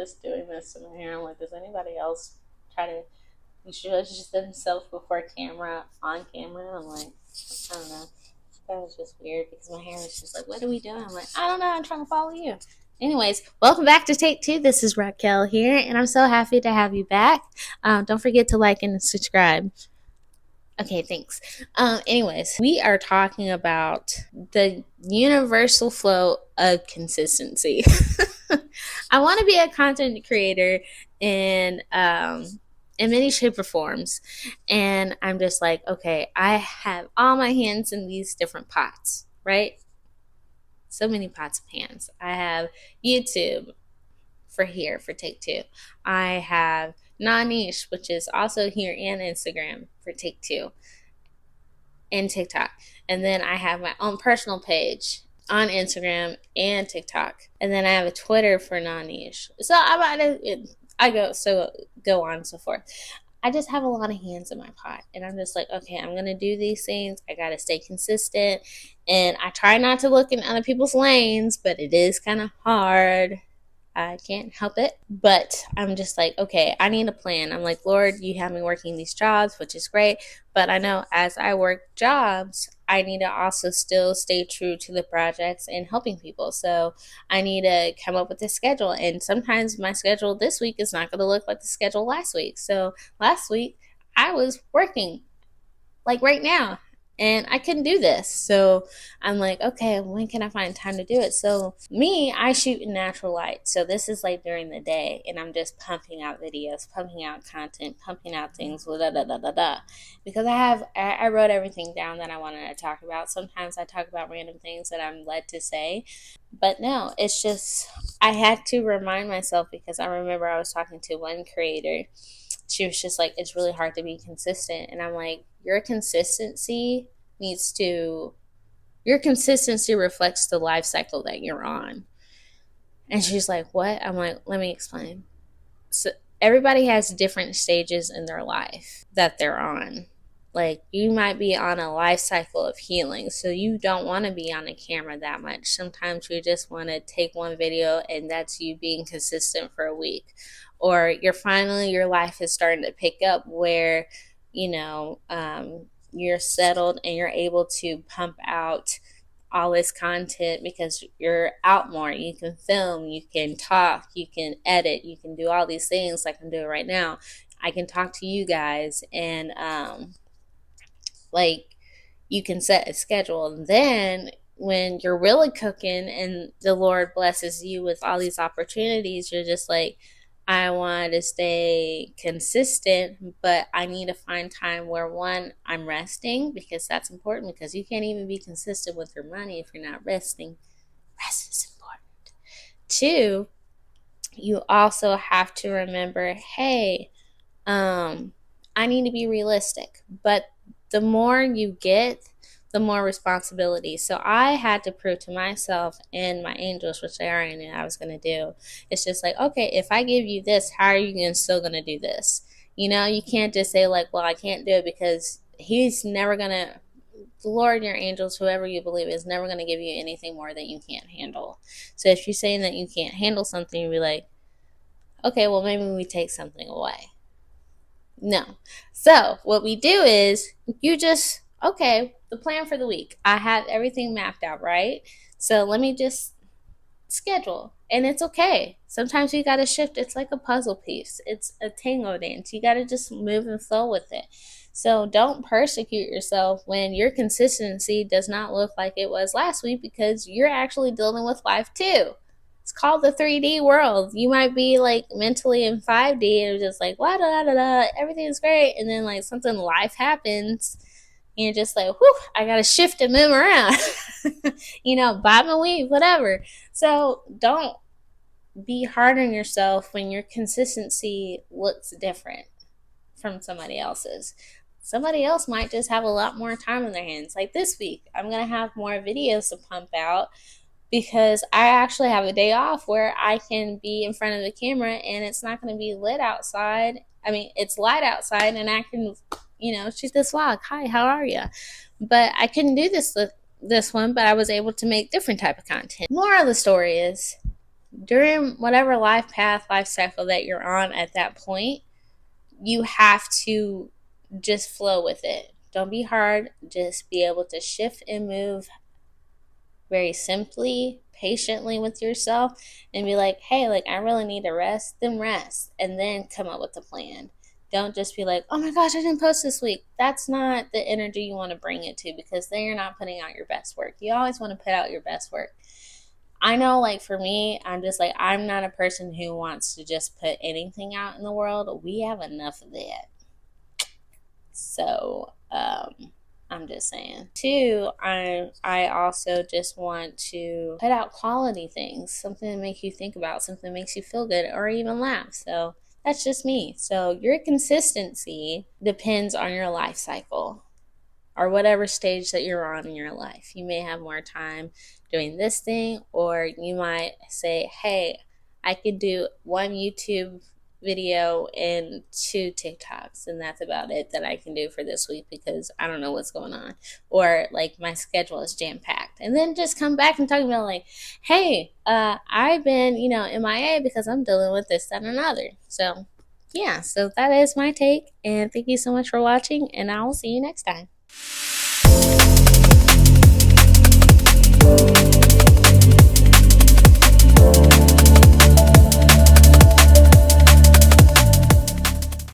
just doing this to my hair. I'm like, does anybody else try to judge themselves before camera, on camera? I'm like, I don't know. That was just weird because my hair was just like, what are we doing? I'm like, I don't know. I'm trying to follow you. Anyways, welcome back to Take Two. This is Raquel here, and I'm so happy to have you back. Don't forget to like and subscribe. Okay, thanks. Anyways, we are talking about the universal flow of consistency. I want to be a content creator in many shape or forms, and I'm just like, okay, I have all my hands in these different pots, right? So many pots of hands. I have YouTube for Take Two. I have non-niche, which is also here, and Instagram for Take Two and TikTok. And then I have my own personal page on Instagram and TikTok. And then I have a Twitter for non-niche. So go on and so forth. I just have a lot of hands in my pot. And I'm just like, okay, I'm going to do these things. I got to stay consistent. And I try not to look in other people's lanes, but it is kind of hard. I can't help it. But I'm just like, okay, I need a plan. I'm like, Lord, you have me working these jobs, which is great. But I know as I work jobs, I need to also still stay true to the projects and helping people. So I need to come up with a schedule. And sometimes my schedule this week is not going to look like the schedule last week. So last week I was working like right now, and I couldn't do this. So I'm like, okay, when can I find time to do it? So me, I shoot in natural light. So this is like during the day, and I'm just pumping out videos, pumping out content, pumping out things, da da da da da. Because I wrote everything down that I wanted to talk about. Sometimes I talk about random things that I'm led to say, but no, it's just I had to remind myself because I remember I was talking to one creator. She was just like, it's really hard to be consistent. And I'm like, your consistency reflects the life cycle that you're on. And she's like, what? I'm like, let me explain. So everybody has different stages in their life that they're on. Like, you might be on a life cycle of healing, so you don't want to be on a camera that much. Sometimes you just want to take one video and that's you being consistent for a week. Or your life is starting to pick up where, you're settled and you're able to pump out all this content because you're out more. You can film, you can talk, you can edit, you can do all these things like I'm doing right now. I can talk to you guys and like you can set a schedule. And then when you're really cooking and the Lord blesses you with all these opportunities, you're just like, I want to stay consistent, but I need to find time where one, I'm resting because that's important because you can't even be consistent with your money if you're not resting. Rest is important. Two, you also have to remember, hey, I need to be realistic. But the more you get, the more responsibility. So I had to prove to myself and my angels, which I already knew I was going to do. It's just like, okay, if I give you this, how are you still going to do this? You can't just say like, well, I can't do it because he's never going to, the Lord, your angels, whoever you believe is never going to give you anything more that you can't handle. So if you're saying that you can't handle something, you'll be like, okay, well, maybe we take something away. No. So what we do is okay, the plan for the week. I have everything mapped out, right? So let me just schedule. And it's okay. Sometimes you got to shift. It's like a puzzle piece. It's a tango dance. You got to just move and flow with it. So don't persecute yourself when your consistency does not look like it was last week because you're actually dealing with life too. It's called the 3D world. You might be like mentally in 5D and just like, la da da da, everything's great. And then like something life happens and you're just like, whew, I got to shift and move around, bob and weave, whatever. So don't be hard on yourself when your consistency looks different from somebody else's. Somebody else might just have a lot more time on their hands. Like this week, I'm going to have more videos to pump out because I actually have a day off where I can be in front of the camera and it's not going to be lit outside. I mean, it's light outside and I can, shoot this vlog. Hi, how are you? But I couldn't do this one, but I was able to make different type of content. Moral of the story is during whatever life path, life cycle that you're on at that point, you have to just flow with it. Don't be hard. Just be able to shift and move very simply, patiently with yourself, and be like, hey, like, I really need to rest, then rest, and then come up with a plan. Don't just be like, oh my gosh, I didn't post this week. That's not the energy you want to bring it to, because then you're not putting out your best work. You always want to put out your best work. I know, like, for me, I'm just like, I'm not a person who wants to just put anything out in the world. We have enough of that. So, I'm just saying. Two, I also just want to put out quality things, something to make you think about, something that makes you feel good or even laugh. So that's just me. So your consistency depends on your life cycle or whatever stage that you're on in your life. You may have more time doing this thing, or you might say, hey, I could do one YouTube video and two TikToks, and that's about it that I can do for this week because I don't know what's going on. Or like my schedule is jam packed. And then just come back and talk about like, hey, I've been, MIA because I'm dealing with this, that, and another. So yeah, so that is my take, and thank you so much for watching, and I will see you next time.